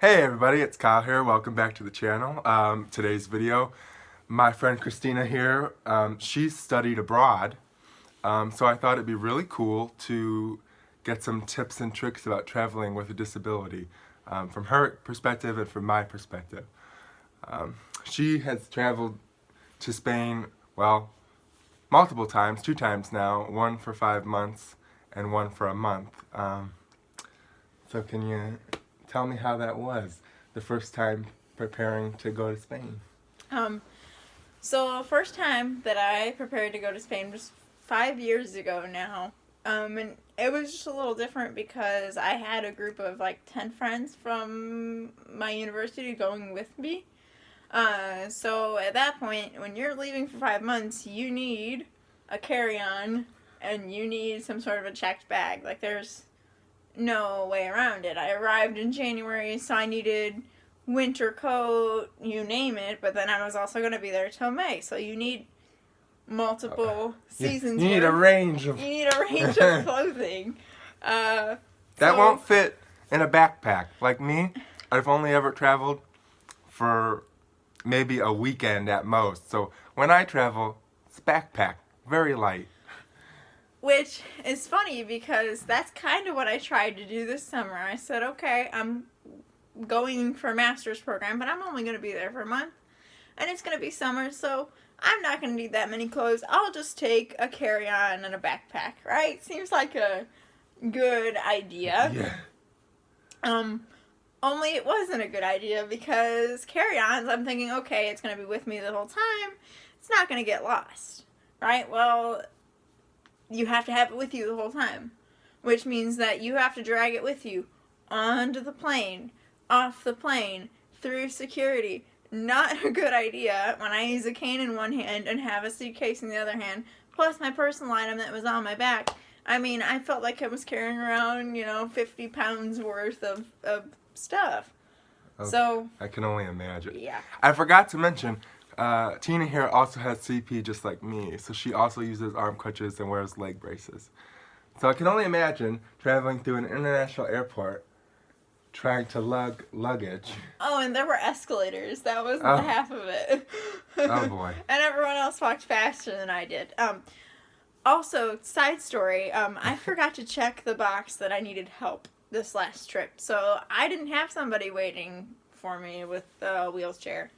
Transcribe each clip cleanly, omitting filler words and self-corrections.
Hey everybody, it's Kyle here. Welcome back to the channel. Today's video, my friend Christina here, she studied abroad, so I thought it'd be really cool to get some tips and tricks about traveling with a disability from her perspective and from my perspective. She has traveled to Spain, well, multiple times, 2 times now, one for 5 months and one for a month. So can you tell me how that was, the first time preparing to go to Spain? So first time that I prepared to go to Spain was 5 years ago now. And it was just a little different because I had a group of like 10 friends from my university going with me. So at that point, when you're leaving for 5 months, you need a carry-on and you need some sort of a checked bag. Like there's no way around it. I arrived in January, so I needed winter coat, you name it, but then I was also going to be there till May, so you need multiple seasons. You need a range of clothing. That won't fit in a backpack. Like me, I've only ever traveled for maybe a weekend at most, so when I travel, it's backpack, very light. Which is funny because that's kind of what I tried to do this summer. I said, okay, I'm going for a master's program, but I'm only going to be there for a month. And it's going to be summer, so I'm not going to need that many clothes. I'll just take a carry-on and a backpack, right? Seems like a good idea. Yeah. Only it wasn't a good idea because carry-ons, I'm thinking, okay, it's going to be with me the whole time. It's not going to get lost, right? Well, you have to have it with you the whole time, which means that you have to drag it with you onto the plane, off the plane, through security. Not a good idea when I use a cane in one hand and have a suitcase in the other hand, plus my personal item that was on my back. I mean, I felt like I was carrying around, 50 pounds worth of stuff. Okay. So I can only imagine. Yeah. I forgot to mention, Tina here also has CP just like me, so she also uses arm crutches and wears leg braces. So I can only imagine traveling through an international airport, trying to lug luggage. Oh, and there were escalators. That was the half of it. Oh boy. And everyone else walked faster than I did. Also, side story, I forgot to check the box that I needed help this last trip. So I didn't have somebody waiting for me with a wheelchair.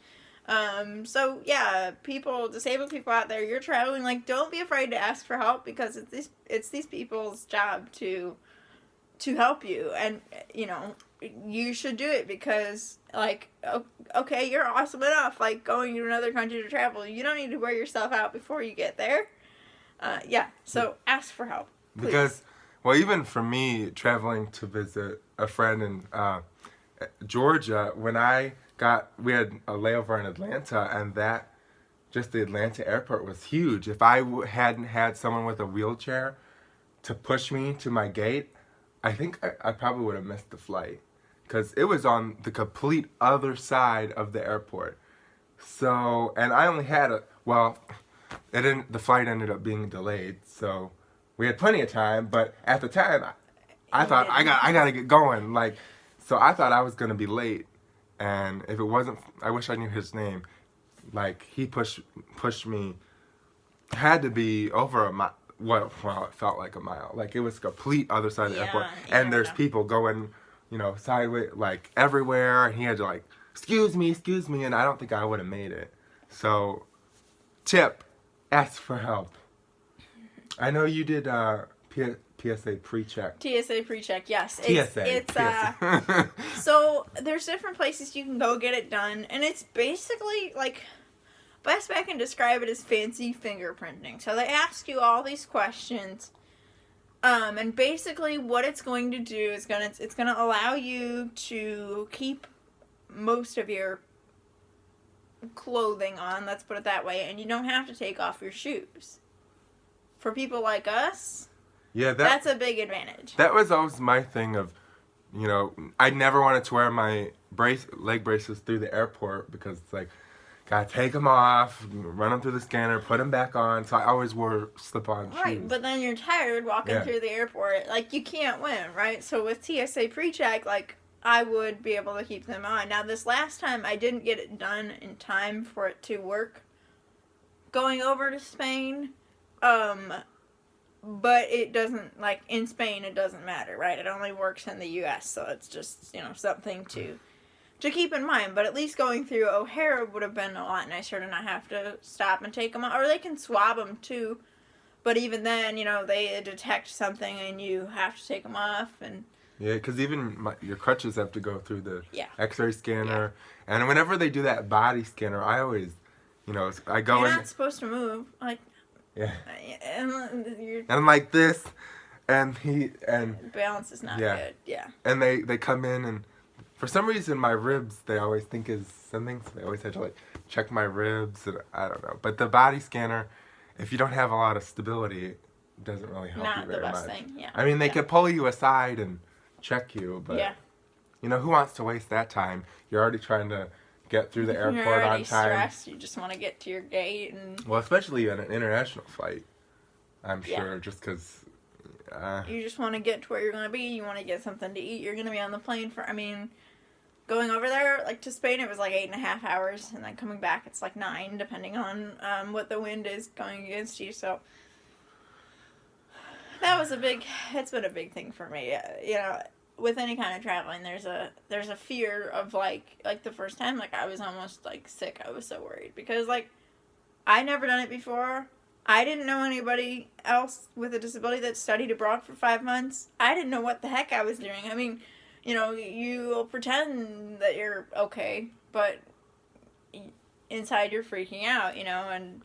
So yeah, disabled people out there, you're traveling, like, don't be afraid to ask for help because it's these people's job to help you, and you should do it because, like, okay, you're awesome enough, like, going to another country to travel, you don't need to wear yourself out before you get there. So ask for help, please. Because, well, even for me, traveling to visit a friend in Georgia, when we had a layover in Atlanta, and just the Atlanta airport was huge. If I hadn't had someone with a wheelchair to push me to my gate, I think I probably would have missed the flight, because it was on the complete other side of the airport. So, and I only had the flight ended up being delayed, so we had plenty of time, but at the time, I thought I gotta get going, like, so I thought I was gonna be late. And if it wasn't, I wish I knew his name. Like, he pushed me. Had to be over a mile. Well, it felt like a mile. Like, it was complete other side of the airport. And there's people going, sideways, like, everywhere. And he had to, like, excuse me. And I don't think I would have made it. So, tip, ask for help. I know you did TSA PreCheck. TSA PreCheck, yes. TSA. So there's different places you can go get it done, and it's basically like, best way I can describe it is fancy fingerprinting. So they ask you all these questions, and basically what it's going to do is it's gonna allow you to keep most of your clothing on, let's put it that way, and you don't have to take off your shoes. For people like us, yeah, that's a big advantage. That was always my thing of, I never wanted to wear my leg braces through the airport because it's like, gotta take them off, run them through the scanner, put them back on. So I always wore slip-on shoes. Right, but then you're tired walking through the airport. Like, you can't win, right? So with TSA PreCheck, like, I would be able to keep them on. Now, this last time, I didn't get it done in time for it to work going over to Spain. But it doesn't, like, in Spain, it doesn't matter, right? It only works in the U.S., so it's just, something to keep in mind. But at least going through O'Hare would have been a lot nicer to not have to stop and take them off. Or they can swab them, too. But even then, they detect something and you have to take them off. And yeah, because even your crutches have to go through the yeah. X-ray scanner. Yeah. And whenever they do that body scanner, I always, I go You're in. You're not supposed to move. Like, yeah. And I'm like this, and balance is not good. Yeah. And they come in, and for some reason my ribs they always think is something, so they always have to like check my ribs, and I don't know. But the body scanner, if you don't have a lot of stability, it doesn't really help you very much. Not the best thing. Yeah. I mean, they could pull you aside and check you, but who wants to waste that time? You're already trying to get through the airport You're already on time. Stressed. You just want to get to your gate and. Well, especially on an international flight, I'm sure, just because. You just want to get to where you're going to be. You want to get something to eat. You're going to be on the plane for. I mean, going over there, like to Spain, it was like 8.5 hours, and then coming back, it's like 9, depending on what the wind is going against you. So. That was it's been a big thing for me. With any kind of traveling, there's a fear of like the first time, like I was almost like sick. I was so worried because like I never done it before. I didn't know anybody else with a disability that studied abroad for 5 months. I didn't know what the heck I was doing. I mean, you pretend that you're okay, but inside you're freaking out, and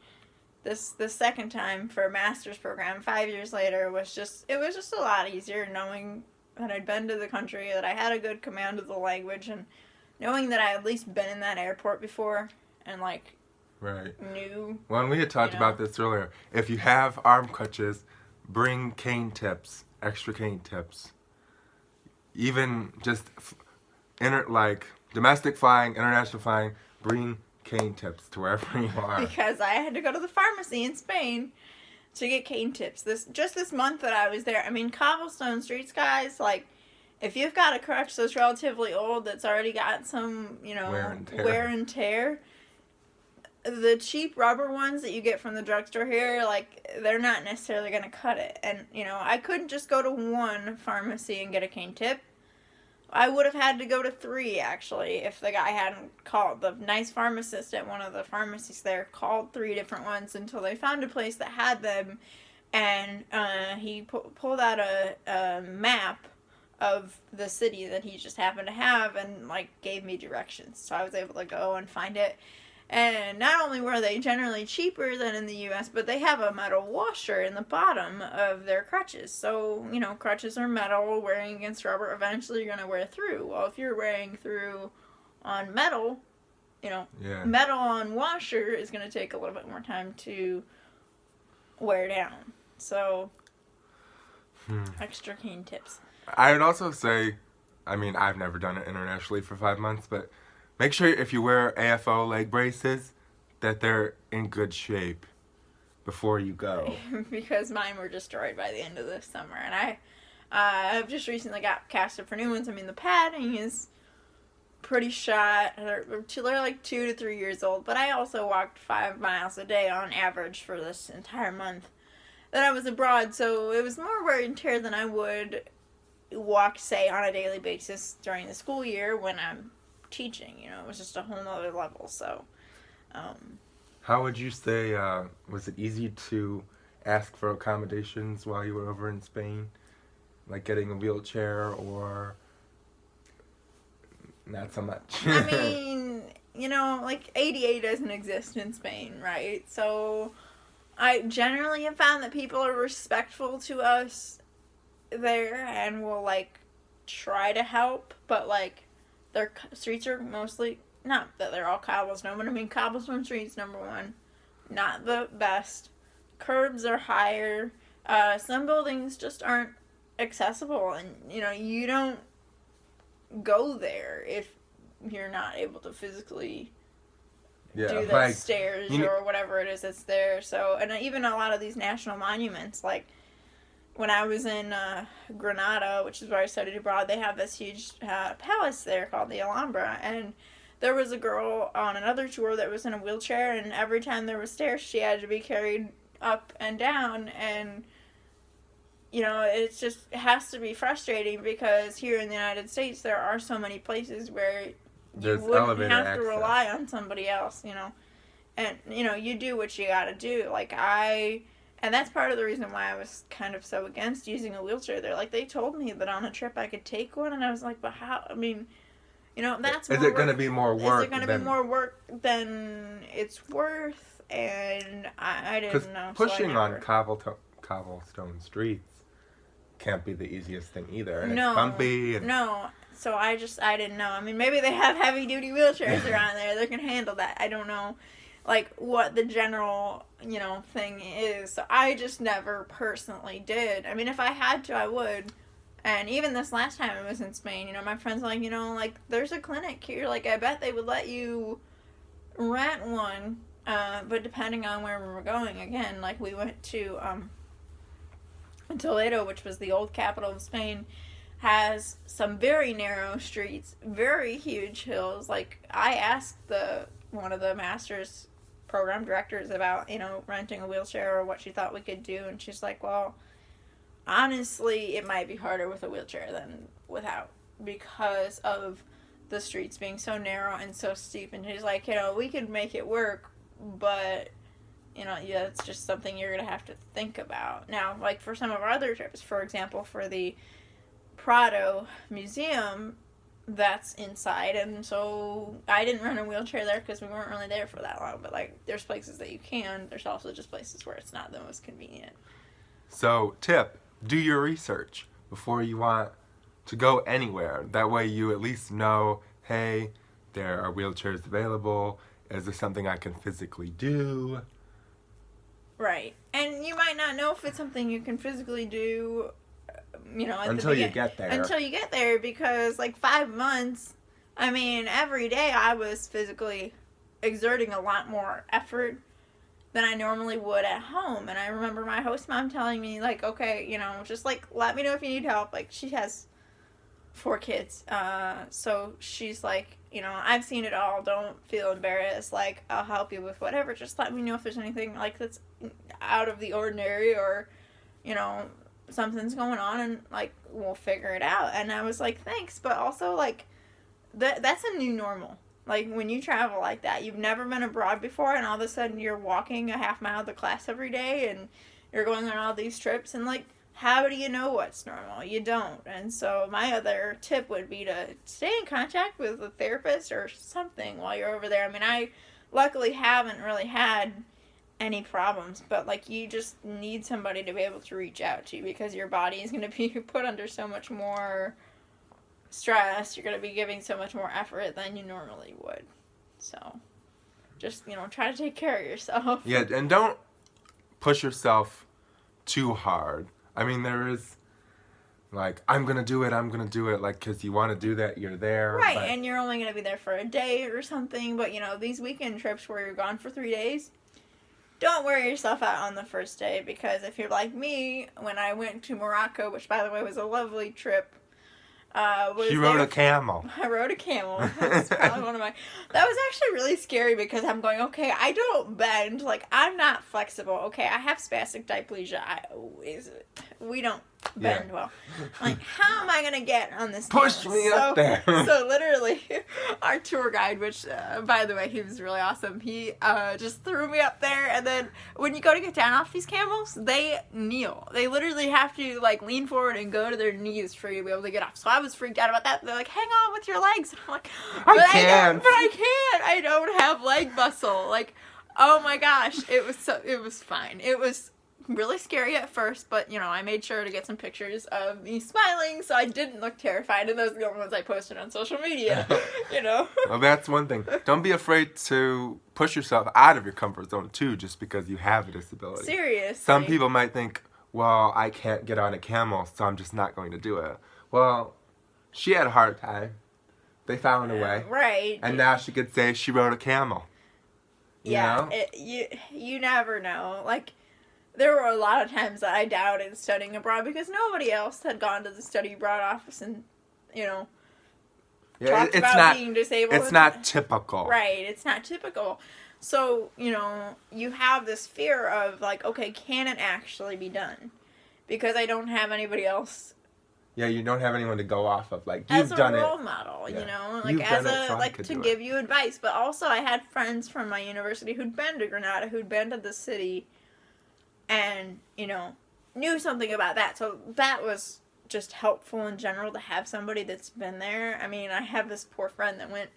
the second time for a master's program 5 years later was just a lot easier knowing that I'd been to the country, that I had a good command of the language, and knowing that I had at least been in that airport before and like knew. Well, and we had talked about this earlier. If you have arm crutches, bring cane tips, extra cane tips. Even just like domestic flying, international flying, bring cane tips to wherever you are. Because I had to go to the pharmacy in Spain to get cane tips. This month that I was there, I mean, cobblestone streets, guys, like, if you've got a crutch that's relatively old, that's already got some, wear and tear, the cheap rubber ones that you get from the drugstore here, like, they're not necessarily going to cut it. And, I couldn't just go to one pharmacy and get a cane tip. I would have had to go to 3, actually, if the guy hadn't called. The nice pharmacist at one of the pharmacies there called 3 different ones until they found a place that had them. And he pulled out a map of the city that he just happened to have and, like, gave me directions. So I was able to go and find it. And not only were they generally cheaper than in the U.S., but they have a metal washer in the bottom of their crutches. So, crutches are metal, wearing against rubber, eventually you're going to wear through. Well, if you're wearing through on metal, metal on washer is going to take a little bit more time to wear down. So, extra cane tips. I would also say, I mean, I've never done it internationally for 5 months, but make sure if you wear AFO leg braces that they're in good shape before you go. Because mine were destroyed by the end of this summer. And I've just recently got casted for new ones. I mean, the padding is pretty shot. They're like 2 to 3 years old. But I also walked 5 miles a day on average for this entire month that I was abroad. So it was more wear and tear than I would walk, say, on a daily basis during the school year when I'm teaching. It was just a whole nother level. So how would you say was it easy to ask for accommodations while you were over in Spain, like getting a wheelchair, or not so much? I mean, like ADA doesn't exist in Spain, right? So I generally have found that people are respectful to us there and will like try to help, but like their streets are mostly, not that they're all cobblestone, but I mean cobblestone streets, number one, not the best. Curbs are higher. Some buildings just aren't accessible, and you don't go there if you're not able to physically do the stairs or whatever it is that's there. So, and even a lot of these national monuments, like when I was in Granada, which is where I studied abroad, they have this huge palace there called the Alhambra, and there was a girl on another tour that was in a wheelchair, and every time there was stairs, she had to be carried up and down, and it has to be frustrating because here in the United States there are so many places where you wouldn't have to rely on somebody else, and you do what you gotta do. And that's part of the reason why I was kind of so against using a wheelchair. They told me that on a trip I could take one, and I was like, but how? I mean, that's is it going to be more work? Is it going to be more work than it's worth? And I didn't know. Pushing on cobblestone streets can't be the easiest thing either. And no, it's bumpy. No. So I didn't know. I mean, maybe they have heavy duty wheelchairs around there that can handle that. I don't know, what the general, thing is. So I just never personally did. I mean, if I had to, I would. And even this last time I was in Spain, my friend's like, there's a clinic here. I bet they would let you rent one. But depending on where we were going, again, we went to Toledo, which was the old capital of Spain, has some very narrow streets, very huge hills. I asked one of the master's program directors about, renting a wheelchair or what she thought we could do, and she's like, well, honestly, it might be harder with a wheelchair than without because of the streets being so narrow and so steep. And she's like, we could make it work, but, it's just something you're going to have to think about. Now, for some of our other trips, for example, for the Prado Museum, that's inside, and so I didn't rent a wheelchair there because we weren't really there for that long. But, there's places that you can. There's also just places where it's not the most convenient. So, tip. Do your research before you want to go anywhere. That way you at least know, hey, there are wheelchairs available. Is there something I can physically do? Right. And you might not know if it's something you can physically do, until you get there. Until you get there, because 5 months, I mean, every day I was physically exerting a lot more effort than I normally would at home. And I remember my host mom telling me, okay, just, let me know if you need help. She has 4 kids. So she's like, I've seen it all. Don't feel embarrassed. I'll help you with whatever. Just let me know if there's anything, that's out of the ordinary or, something's going on, and, we'll figure it out. And I was like, thanks. But also, that's a new normal. When you travel like that, you've never been abroad before, and all of a sudden you're walking a half mile to class every day, and you're going on all these trips, and, how do you know what's normal? You don't. And so my other tip would be to stay in contact with a therapist or something while you're over there. I mean, I luckily haven't really had any problems, but, you just need somebody to be able to reach out to, because your body is going to be put under so much more stress. You're going to be giving so much more effort than you normally would. So just, try to take care of yourself. Yeah, and don't push yourself too hard. I mean, there is, I'm going to do it, because you want to do that, you're there. Right, and you're only going to be there for a day or something, but, these weekend trips where you're gone for 3 days, don't wear yourself out on the first day, because if you're like me, when I went to Morocco, which, by the way, was a lovely trip, she rode a camel. I rode a camel. That's probably one of my... That was actually really scary, because I'm going, okay, I don't bend. I'm not flexible. Okay, I have spastic diplegia. We don't bend well. How am I going to get on this Push camel? me up there. So literally, our tour guide, which, by the way, he was really awesome. He just threw me up there, and then when you go to get down off these camels, they kneel. They literally have to, lean forward and go to their knees for you to be able to get off. So I was freaked out about that. They're like, hang on with your legs. And I'm like, I can't. I don't have leg muscle. Oh my gosh. It was fine. It was really scary at first, but I made sure to get some pictures of me smiling so I didn't look terrified, and those are the only ones I posted on social media. Well, that's one thing. Don't be afraid to push yourself out of your comfort zone too, just because you have a disability. Seriously. Some people might think, well, I can't get on a camel, so I'm just not going to do it. Well, she had a hard time. They found a way. Right. And now she could say she rode a camel. You know? You never know. there were a lot of times that I doubted studying abroad because nobody else had gone to the study abroad office and, you know, talked about being disabled. It's not typical. Right, it's not typical. So, you know, you have this fear of, like, okay, can it actually be done? Because I don't have anybody else. Yeah, you don't have anyone to go off of. Like, you've done it. As a role model, yeah. you know? You've Like, as done it, so like, to give you advice. But also, I had friends from my university who'd been to Grenada, who'd been to the city, and, you know, knew something about that. So that was just helpful in general to have somebody that's been there. I mean, I have this poor friend that went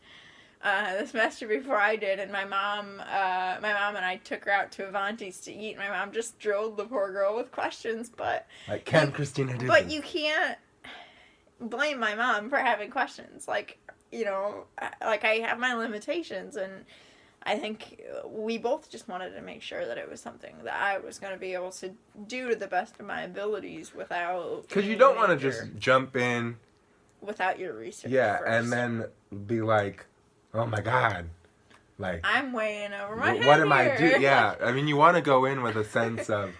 the semester before I did, and my mom and I took her out to Avanti's to eat. My mom just drilled the poor girl with questions, but like, can Christina do But this? you can't blame my mom for having questions. Like, you know, like, I have my limitations, and I think we both just wanted to make sure that it was something that I was going to be able to do to the best of my abilities without... Because you don't want to just jump in... Without your research Yeah, first. and then be like, oh my God. Like, I'm way in over my head what am here. I doing? Yeah, I mean, you want to go in with a sense of,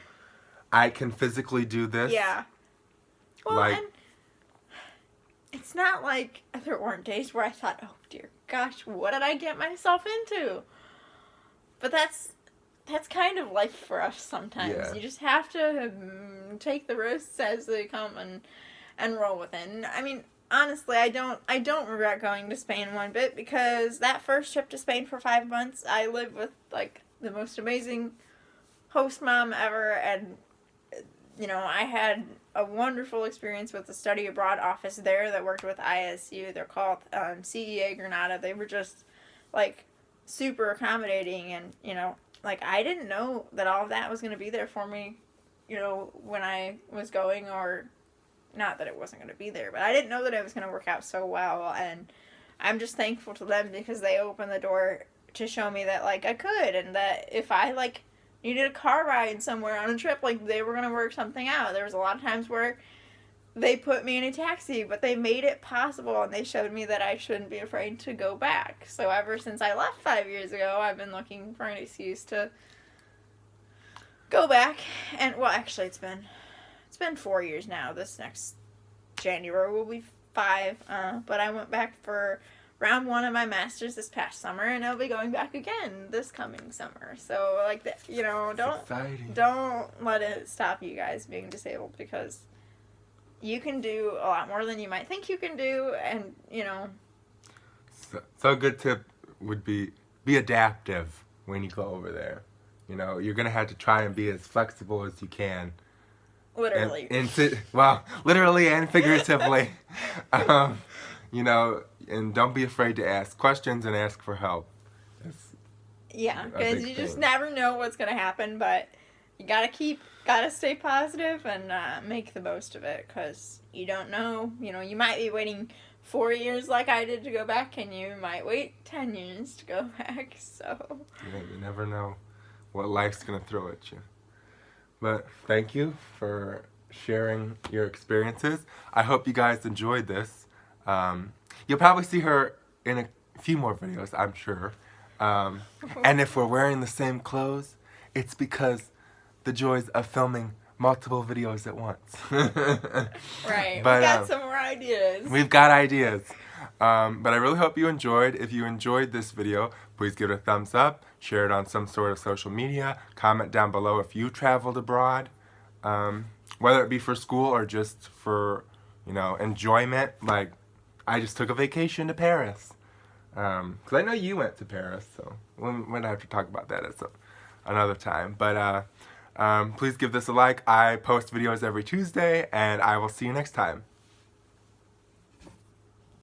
I can physically do this. Yeah. Well, like, and it's not like there weren't days where I thought, oh dear gosh, what did I get myself into? But that's kind of life for us sometimes. Yeah. You just have to take the risks as they come and roll with it. And, I mean, honestly, I don't regret going to Spain one bit, because that first trip to Spain for 5 months, I lived with, like, the most amazing host mom ever, and, you know, I had a wonderful experience with the study abroad office there that worked with ISU. They're called CEA Granada. They were just, like, super accommodating, and, you know, like, I didn't know that all of that was going to be there for me, you know, when I was going, or not that it wasn't going to be there, but I didn't know that it was going to work out so well, and I'm just thankful to them because they opened the door to show me that, like, I could, and that if I, like, needed a car ride somewhere on a trip, like, they were going to work something out. There was a lot of times where they put me in a taxi, but they made it possible, and they showed me that I shouldn't be afraid to go back. So ever since I left 5 years ago, I've been looking for an excuse to go back. And, well, actually, it's been 4 years now. This next January will be 5. But I went back for round 1 of my master's this past summer, and I'll be going back again this coming summer. So, like, you know, don't let it stop you guys being disabled, because you can do a lot more than you might think you can do, and, you know. So a good tip would be adaptive when you go over there. You know, you're going to have to try and be as flexible as you can. Literally. Well, literally and figuratively. You know, and don't be afraid to ask questions and ask for help. Yeah, because you just never know what's going to happen, but you gotta stay positive and make the most of it, because you don't know. You know, you might be waiting 4 years like I did to go back, and you might wait 10 years to go back, so. Yeah, you never know what life's going to throw at you. But thank you for sharing your experiences. I hope you guys enjoyed this. You'll probably see her in a few more videos, I'm sure. And if we're wearing the same clothes, it's because the joys of filming multiple videos at once. Right. But, we got some more ideas. We've got ideas. But I really hope you enjoyed. If you enjoyed this video, please give it a thumbs up, share it on some sort of social media, comment down below if you traveled abroad, whether it be for school or just for, you know, enjoyment. Like, I just took a vacation to Paris. Because I know you went to Paris, so we might have to talk about that at another time. But please give this a like. I post videos every Tuesday, and I will see you next time.